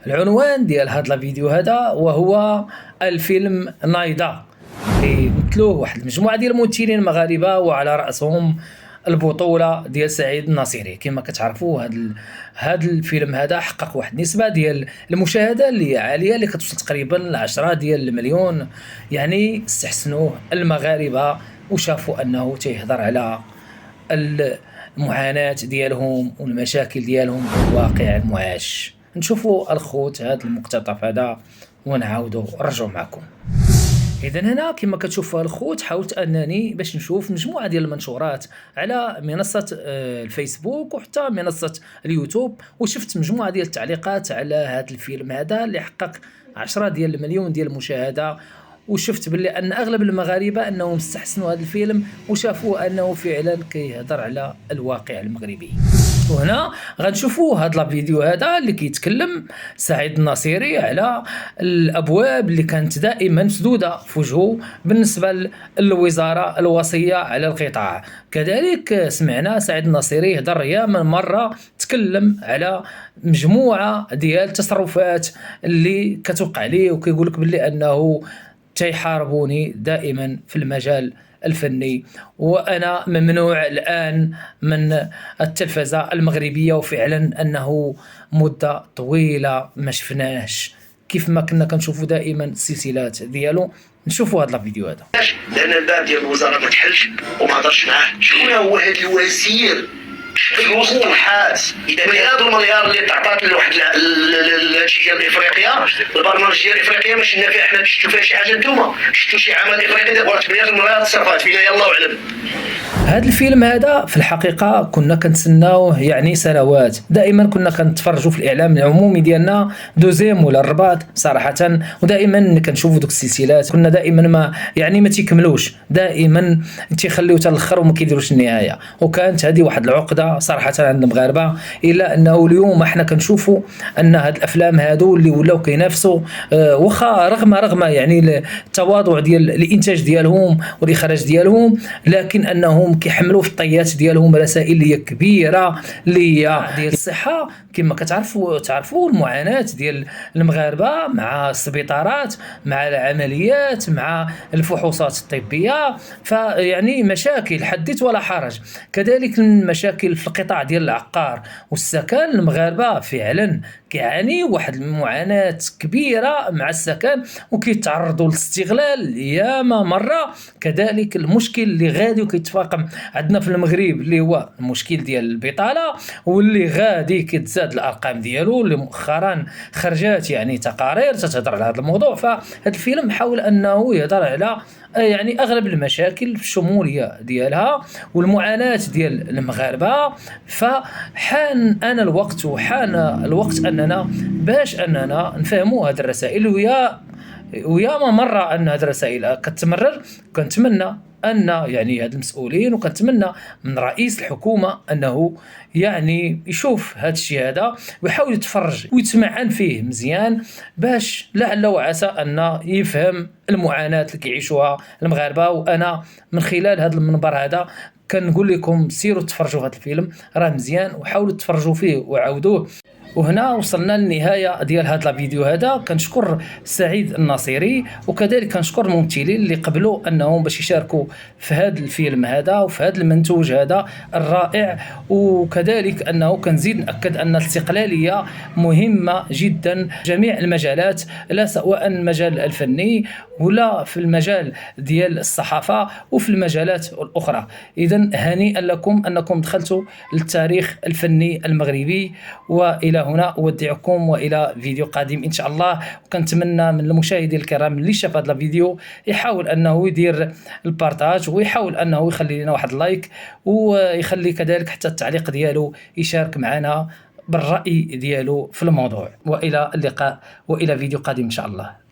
العنوان ديال هذا الفيديو هذا وهو الفيلم نايضة اللي مثلوه واحد المجموعة ديال الممثلين المغاربة وعلى رأسهم البطولة ديال سعيد الناصري. كما كتعرفوا هذا الفيلم هذا حقق واحد النسبة ديال المشاهدة اللي عالية، اللي كتوصل تقريبا ل10 ديال المليون. يعني استحسنوه المغاربة وشافوا انه تيهضر على المعاناة ديالهم والمشاكل ديالهم والواقع المعاش. نشوفوا الخوت هذا المقتطف هذا ونعاودوا نرجعوا معكم. اذا هنا كما كتشوفوا الخوت حاولت انني باش نشوف مجموعه ديال المنشورات على منصه الفيسبوك وحتى منصه اليوتيوب، وشفت مجموعه ديال التعليقات على هذا الفيلم هذا اللي حقق 10 ديال المليون ديال المشاهده، وشفت باللي ان اغلب المغاربه انهم استحسنوا هذا الفيلم وشافوا انه فعلا كيهضر على الواقع المغربي. وهنا غنشوفوا هذا الفيديو هذا اللي كيتكلم سعيد الناصري على الابواب اللي كانت دائما مسدوده في وجهه بالنسبه للوزاره الوصيه على القطاع. كذلك سمعنا سعيد الناصري يهضر ياما مره تكلم على مجموعه ديال التصرفات اللي كتوقع ليه، وكيقول لك باللي انه تيحاربوني دائما في المجال الفني وأنا ممنوع الآن من التلفزة المغربية، وفعلا أنه مدة طويلة ما شفناش كيف ما كنا كنشوفوا دائما السلسلات ديالو. نشوفوا هذا الفيديو هذا. لأن الباب ديال الوزارة ما تحلش وما هضرش معاه. شكون هو هذا الوزير في وسط الحاس؟ اذا كان هذا المليار اللي تعطات لواحد الشيء ديال افريقيا، البرنامج ديال افريقيا ما شفنا فيه حنا. شفتوا فيها شي حاجه نتوما؟ شفتوا شي عمل افريقي دابا 8 المليار تصرفات فينا؟ يلا اعلم. هذا الفيلم هذا في الحقيقة كنا كنتسناوه يعني سنوات، دائما كنا كنتفرجوا في الإعلام العمومي ديالنا دوزيم ولا الرباط صراحة، ودائما كنشوفوا دوك السلسلات كنا دائما ما تيكملوش، دائما تيخليو حتى الاخر وما كيديروش النهاية. وكانت هذه واحد العقدة صراحة عند المغاربة، إلا أنه اليوم احنا كنشوفوا أن هاد الأفلام هادو اللي ولاو كينافسوا واخا رغم يعني التواضع ديال الإنتاج ديالهم والإخراج ديالهم، لكن أنهم كيحملوا في الطيات ديالهم رسائل اللي هي كبيره اللي هي ديال الصحه. كما تعرفوا المعاناه ديال المغاربه مع السبيطارات، مع العمليات، مع الفحوصات الطبيه، فيعني مشاكل حدث ولا حرج. كذلك المشاكل في القطاع ديال العقار والسكن، المغاربه فعلا كيعاني واحد المعاناه كبيره مع السكن وكيتعرضوا للاستغلال ياما مره. كذلك المشكل اللي غادي وكيتفاقم عندنا في المغرب اللي هو المشكل ديال البطاله، واللي غادي كتزاد الارقام ديالو اللي مؤخرا خرجات يعني تقارير تتهضر على هذا الموضوع. فهذا الفيلم حاول انه يهضر على يعني اغلب المشاكل في الشموليه ديالها والمعاناه ديال المغاربه. فحان انا الوقت وحان الوقت اننا باش اننا نفهموا هذه الرسائل، وياما مره ان هذه الرسائل كتمرر. كنتمنى ان يعني هاد المسؤولين وكنتمنى من رئيس الحكومه انه يعني يشوف هذا الشيء هذا ويحاول يتفرج ويتمعن فيه مزيان، باش لعل وعسى ان يفهم المعاناه اللي كيعيشوها المغاربه. وانا من خلال هذا المنبر هذا كنقول لكم سيروا تفرجوا هذا الفيلم، راه مزيان، وحاولوا تفرجوا فيه وعاودوه. وهنا وصلنا للنهاية ديال هذا الفيديو هذا. كنشكر سعيد الناصري وكذلك كنشكر الممثلين اللي قبلوا انهم باش يشاركوا في هذا الفيلم هذا وفي هذا المنتوج هذا الرائع. وكذلك انه كنزيد ناكد ان الاستقلاليه مهمه جدا في جميع المجالات، لا سواء المجال الفني ولا في المجال ديال الصحافه وفي المجالات الاخرى. اذا هنيئا لكم انكم دخلتوا للتاريخ الفني المغربي. والى هنا اودعكم والى فيديو قادم ان شاء الله. وكنتمنى من المشاهدين الكرام اللي شاف هذا الفيديو يحاول انه يدير البارتاج ويحاول انه يخلي لنا واحد اللايك، ويخلي كذلك حتى التعليق ديالو يشارك معنا بالرأي ديالو في الموضوع. والى اللقاء والى فيديو قادم ان شاء الله.